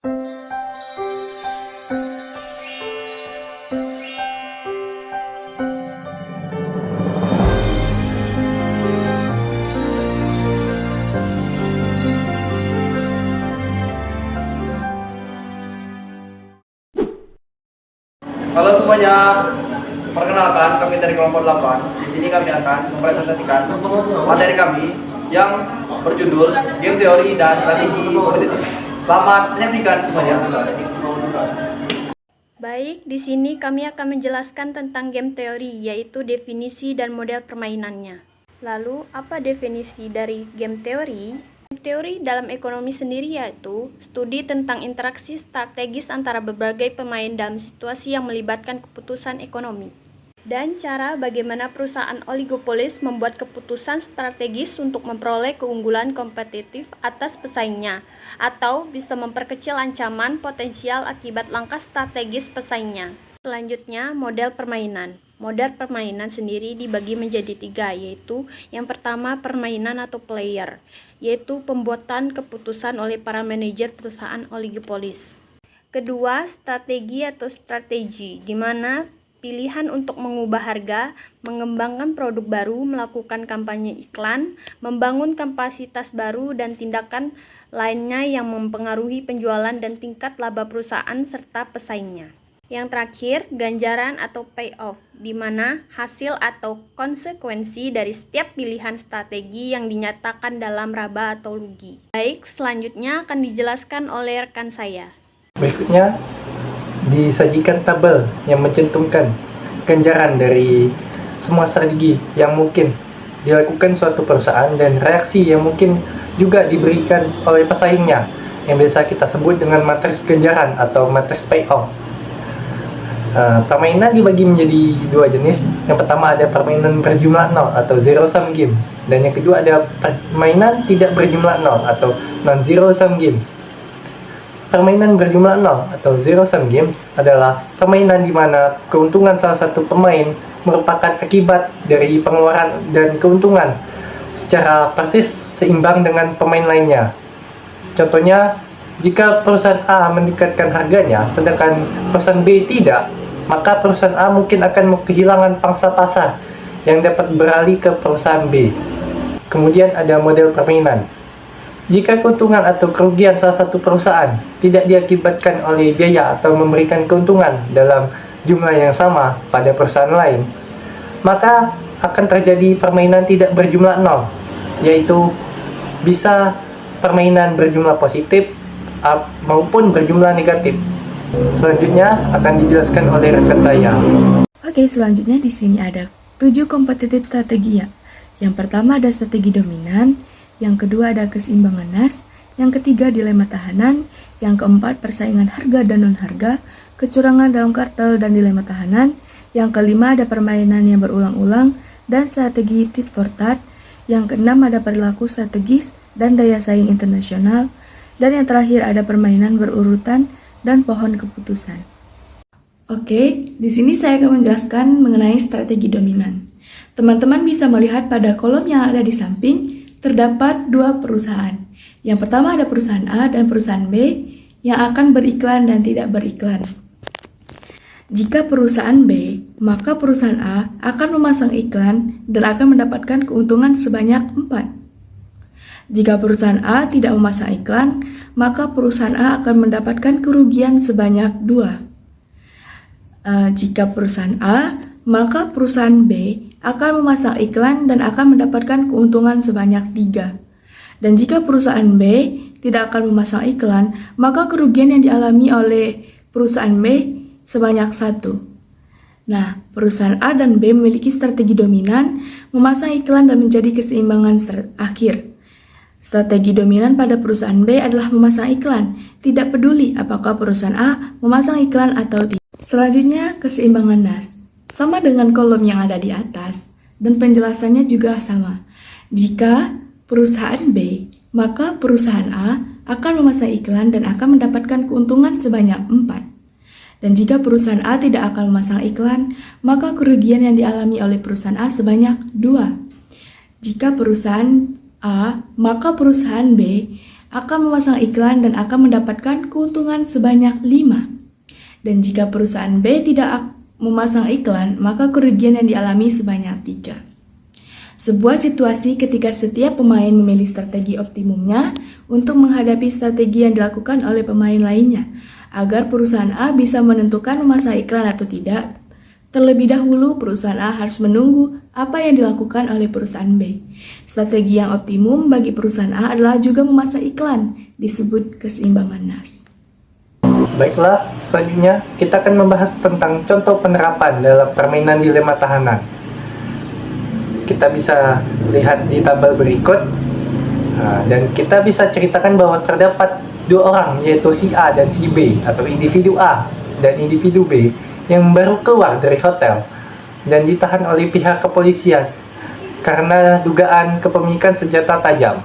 Halo semuanya, perkenalkan kami dari kelompok 8. Di sini kami akan mempresentasikan materi kami yang berjudul Game Teori dan Strategi Kompetitif. Selamat menyaksikan semuanya. Baik, di sini kami akan menjelaskan tentang game teori, yaitu definisi dan model permainannya. Lalu, apa definisi dari game teori? Teori dalam ekonomi sendiri yaitu studi tentang interaksi strategis antara berbagai pemain dalam situasi yang melibatkan keputusan ekonomi dan cara bagaimana perusahaan oligopolis membuat keputusan strategis untuk memperoleh keunggulan kompetitif atas pesaingnya atau bisa memperkecil ancaman potensial akibat langkah strategis pesaingnya. Selanjutnya, model permainan. Model permainan sendiri dibagi menjadi 3, yaitu yang pertama permainan atau player, yaitu pembuatan keputusan oleh para manajer perusahaan oligopolis. Kedua, strategi atau strategi, di mana pilihan untuk mengubah harga, mengembangkan produk baru, melakukan kampanye iklan, membangun kapasitas baru, dan tindakan lainnya yang mempengaruhi penjualan dan tingkat laba perusahaan serta pesaingnya. Yang terakhir, ganjaran atau payoff, di mana hasil atau konsekuensi dari setiap pilihan strategi yang dinyatakan dalam laba atau rugi. Baik, selanjutnya akan dijelaskan oleh rekan saya. Berikutnya, disajikan tabel yang mencantumkan ganjaran dari semua strategi yang mungkin dilakukan suatu perusahaan dan reaksi yang mungkin juga diberikan oleh pesaingnya, yang biasa kita sebut dengan matris ganjaran atau matris payoff. Permainan dibagi menjadi 2 jenis. Yang pertama ada permainan berjumlah 0 atau zero sum game, dan yang kedua ada permainan tidak berjumlah 0 atau non zero sum games. Permainan berjumlah 0 atau zero sum games adalah permainan di mana keuntungan salah satu pemain merupakan akibat dari pengeluaran dan keuntungan secara persis seimbang dengan pemain lainnya. Contohnya, jika perusahaan A meningkatkan harganya sedangkan perusahaan B tidak, maka perusahaan A mungkin akan kehilangan pangsa pasar yang dapat beralih ke perusahaan B. Kemudian ada model permainan. Jika keuntungan atau kerugian salah satu perusahaan tidak diakibatkan oleh biaya atau memberikan keuntungan dalam jumlah yang sama pada perusahaan lain, maka akan terjadi permainan tidak berjumlah 0, yaitu bisa permainan berjumlah positif maupun berjumlah negatif. Selanjutnya akan dijelaskan oleh rekan saya. Oke, selanjutnya di sini ada 7 kompetitif strategi ya. Yang pertama ada strategi dominan, yang kedua ada keseimbangan nas, yang ketiga dilema tahanan, yang keempat persaingan harga dan non-harga, kecurangan dalam kartel dan dilema tahanan, yang kelima ada permainan yang berulang-ulang dan strategi tit for tat, yang keenam ada perilaku strategis dan daya saing internasional, dan yang terakhir ada permainan berurutan dan pohon keputusan. Oke, di sini saya akan menjelaskan mengenai strategi dominan. Teman-teman bisa melihat pada kolom yang ada di samping, terdapat 2 perusahaan. Yang pertama ada perusahaan A dan perusahaan B yang akan beriklan dan tidak beriklan. Jika perusahaan B, maka perusahaan A akan memasang iklan dan akan mendapatkan keuntungan sebanyak 4. Jika perusahaan A tidak memasang iklan, maka perusahaan A akan mendapatkan kerugian sebanyak 2. Jika perusahaan A, maka perusahaan B akan memasang iklan dan akan mendapatkan keuntungan sebanyak 3. Dan jika perusahaan B tidak akan memasang iklan, maka kerugian yang dialami oleh perusahaan B sebanyak 1. Nah, perusahaan A dan B memiliki strategi dominan, memasang iklan dan menjadi keseimbangan akhir. Strategi dominan pada perusahaan B adalah memasang iklan, tidak peduli apakah perusahaan A memasang iklan atau tidak. Selanjutnya, keseimbangan nas. Sama dengan kolom yang ada di atas, dan penjelasannya juga sama. Jika perusahaan B, maka perusahaan A akan memasang iklan dan akan mendapatkan keuntungan sebanyak 4. Dan jika perusahaan A tidak akan memasang iklan, maka kerugian yang dialami oleh perusahaan A sebanyak 2. Jika perusahaan A, maka perusahaan B akan memasang iklan dan akan mendapatkan keuntungan sebanyak 5. Dan jika perusahaan B tidak memasang iklan, maka kerugian yang dialami sebanyak 3. Sebuah situasi ketika setiap pemain memilih strategi optimumnya untuk menghadapi strategi yang dilakukan oleh pemain lainnya, agar perusahaan A bisa menentukan memasang iklan atau tidak. Terlebih dahulu, perusahaan A harus menunggu apa yang dilakukan oleh perusahaan B. Strategi yang optimum bagi perusahaan A adalah juga memasang iklan, disebut keseimbangan NAS. Baiklah, selanjutnya kita akan membahas tentang contoh penerapan dalam permainan dilema tahanan. Kita bisa lihat di tabel berikut, dan kita bisa ceritakan bahwa terdapat 2 orang, yaitu si A dan si B, atau individu A dan individu B, yang baru keluar dari hotel dan ditahan oleh pihak kepolisian karena dugaan kepemilikan senjata tajam.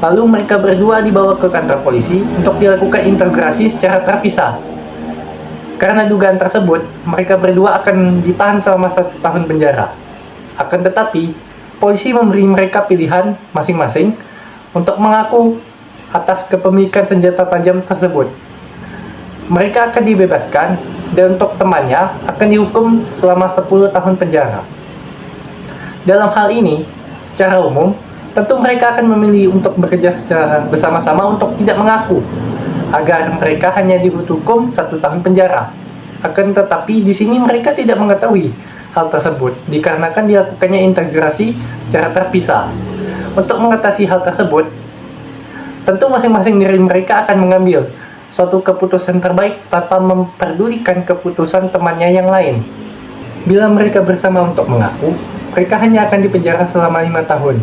Lalu mereka berdua dibawa ke kantor polisi untuk dilakukan interogasi secara terpisah. Karena dugaan tersebut, mereka berdua akan ditahan selama 1 tahun penjara. Akan tetapi, polisi memberi mereka pilihan masing-masing untuk mengaku atas kepemilikan senjata tajam tersebut. Mereka akan dibebaskan, dan untuk temannya akan dihukum selama 10 tahun penjara. Dalam hal ini, secara umum, tentu mereka akan memilih untuk bekerja secara bersama-sama untuk tidak mengaku, agar mereka hanya dihukum 1 tahun penjara. Akan tetapi di sini mereka tidak mengetahui hal tersebut, dikarenakan dilakukannya integrasi secara terpisah. Untuk mengatasi hal tersebut, tentu masing-masing dari mereka akan mengambil suatu keputusan terbaik tanpa memperdulikan keputusan temannya yang lain. Bila mereka bersama untuk mengaku, mereka hanya akan dipenjara selama 5 tahun.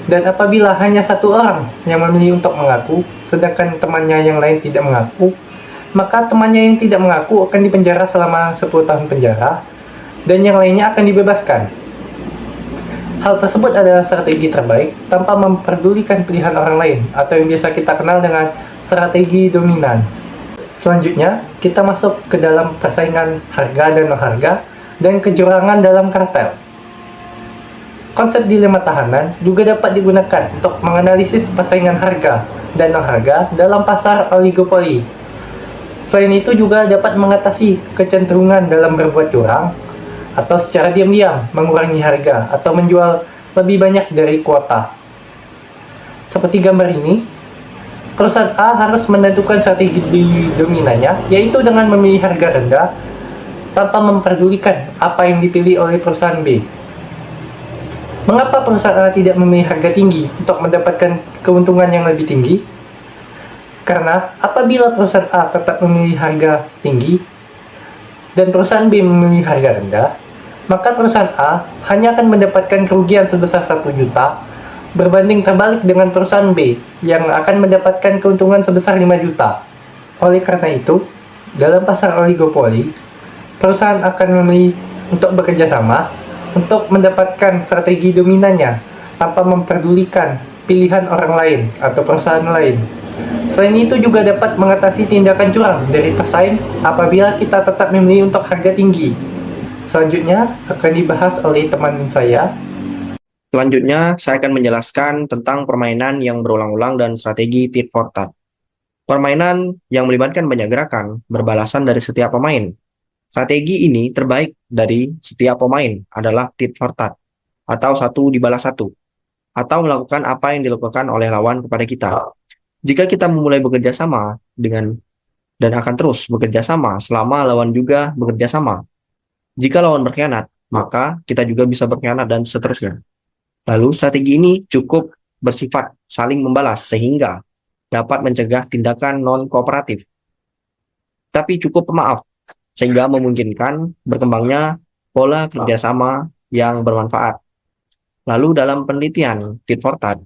Dan apabila hanya 1 orang yang memilih untuk mengaku, sedangkan temannya yang lain tidak mengaku, maka temannya yang tidak mengaku akan dipenjara selama 10 tahun penjara, dan yang lainnya akan dibebaskan. Hal tersebut adalah strategi terbaik tanpa memperdulikan pilihan orang lain, atau yang biasa kita kenal dengan strategi dominan. Selanjutnya, kita masuk ke dalam persaingan harga dan non-harga dan kecurangan dalam kartel. Konsep dilema tahanan juga dapat digunakan untuk menganalisis persaingan harga dan non-harga dalam pasar oligopoli. Selain itu juga dapat mengatasi kecenderungan dalam berbuat curang, atau secara diam-diam mengurangi harga atau menjual lebih banyak dari kuota. Seperti gambar ini, perusahaan A harus menentukan strategi dominannya, yaitu dengan memilih harga rendah tanpa memperdulikan apa yang dipilih oleh perusahaan B. Mengapa perusahaan A tidak memilih harga tinggi untuk mendapatkan keuntungan yang lebih tinggi? Karena apabila perusahaan A tetap memilih harga tinggi dan perusahaan B memilih harga rendah, maka perusahaan A hanya akan mendapatkan kerugian sebesar 1 juta berbanding terbalik dengan perusahaan B yang akan mendapatkan keuntungan sebesar 5 juta. Oleh karena itu, dalam pasar oligopoli, perusahaan akan memilih untuk bekerja sama untuk mendapatkan strategi dominannya tanpa memperdulikan pilihan orang lain atau perusahaan lain. Selain itu juga dapat mengatasi tindakan curang dari pesaing apabila kita tetap memilih untuk harga tinggi. Selanjutnya akan dibahas oleh teman saya. Selanjutnya, saya akan menjelaskan tentang permainan yang berulang-ulang dan strategi tit for tat. Permainan yang melibatkan banyak gerakan berbalasan dari setiap pemain. Strategi ini terbaik dari setiap pemain adalah tit for tat, atau 1 dibalas 1, atau melakukan apa yang dilakukan oleh lawan kepada kita. Jika kita memulai bekerja sama dan akan terus bekerja sama selama lawan juga bekerja sama. Jika lawan berkhianat, maka kita juga bisa berkhianat dan seterusnya. Lalu strategi ini cukup bersifat saling membalas sehingga dapat mencegah tindakan non-kooperatif. Tapi cukup pemaaf sehingga memungkinkan berkembangnya pola kerjasama yang bermanfaat. Lalu dalam penelitian tit for tat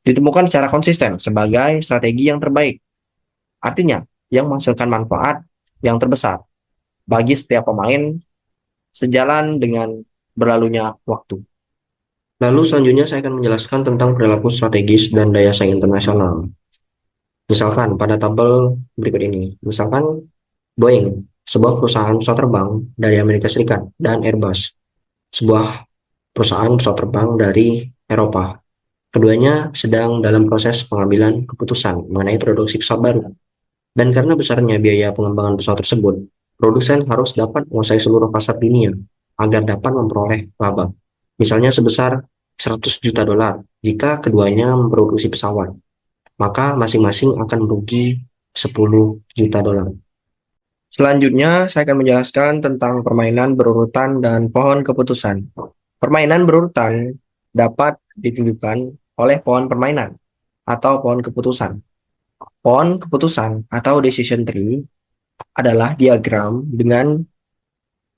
ditemukan secara konsisten sebagai strategi yang terbaik. Artinya, yang menghasilkan manfaat yang terbesar bagi setiap pemain sejalan dengan berlalunya waktu. Lalu selanjutnya saya akan menjelaskan tentang perilaku strategis dan daya saing internasional. Misalkan pada tabel berikut ini, misalkan Boeing, sebuah perusahaan pesawat terbang dari Amerika Serikat, dan Airbus, sebuah perusahaan pesawat terbang dari Eropa. Keduanya sedang dalam proses pengambilan keputusan mengenai produksi pesawat baru. Dan karena besarnya biaya pengembangan pesawat tersebut, produsen harus dapat menguasai seluruh pasar dunia agar dapat memperoleh laba. Misalnya sebesar 100 juta dolar jika keduanya memproduksi pesawat, maka masing-masing akan merugi 10 juta dolar. Selanjutnya, saya akan menjelaskan tentang permainan berurutan dan pohon keputusan. Permainan berurutan dapat ditunjukkan oleh pohon permainan atau pohon keputusan. Pohon keputusan atau decision tree adalah diagram dengan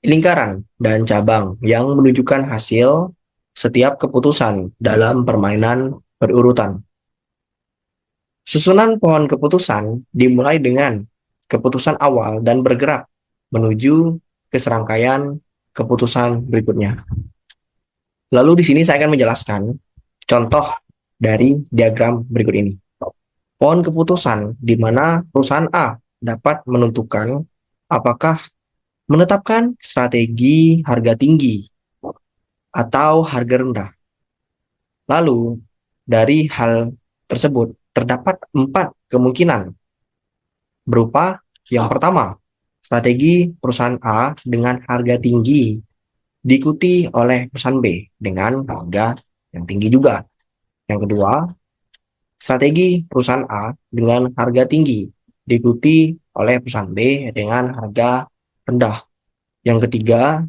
lingkaran dan cabang yang menunjukkan hasil setiap keputusan dalam permainan berurutan. Susunan pohon keputusan dimulai dengan keputusan awal dan bergerak menuju ke serangkaian keputusan berikutnya. Lalu di sini saya akan menjelaskan contoh dari diagram berikut ini. Pohon keputusan di mana perusahaan A dapat menentukan apakah menetapkan strategi harga tinggi atau harga rendah. Lalu dari hal tersebut terdapat 4 kemungkinan berupa yang pertama, strategi perusahaan A dengan harga tinggi diikuti oleh perusahaan B dengan harga yang tinggi juga. Yang kedua, strategi perusahaan A dengan harga tinggi diikuti oleh perusahaan B dengan harga rendah. Yang ketiga,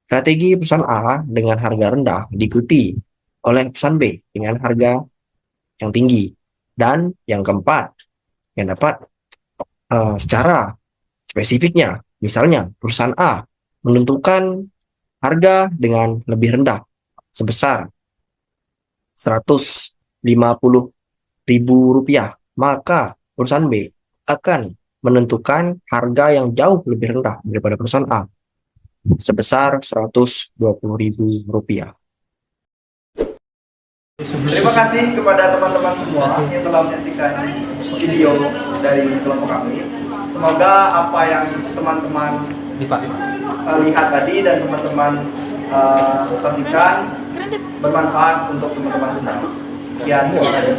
strategi perusahaan A dengan harga rendah diikuti oleh perusahaan B dengan harga yang tinggi. Dan yang keempat, yang dapat secara spesifiknya, misalnya perusahaan A menentukan harga dengan lebih rendah sebesar Rp150.000, maka perusahaan B akan menentukan harga yang jauh lebih rendah daripada perusahaan A sebesar Rp120.000. Terima kasih kepada teman-teman semua yang telah menyaksikan video dari kelompok kami. Semoga apa yang teman-teman lihat tadi dan teman-teman saksikan bermanfaat untuk teman-teman semua. Sekian, terima kasih.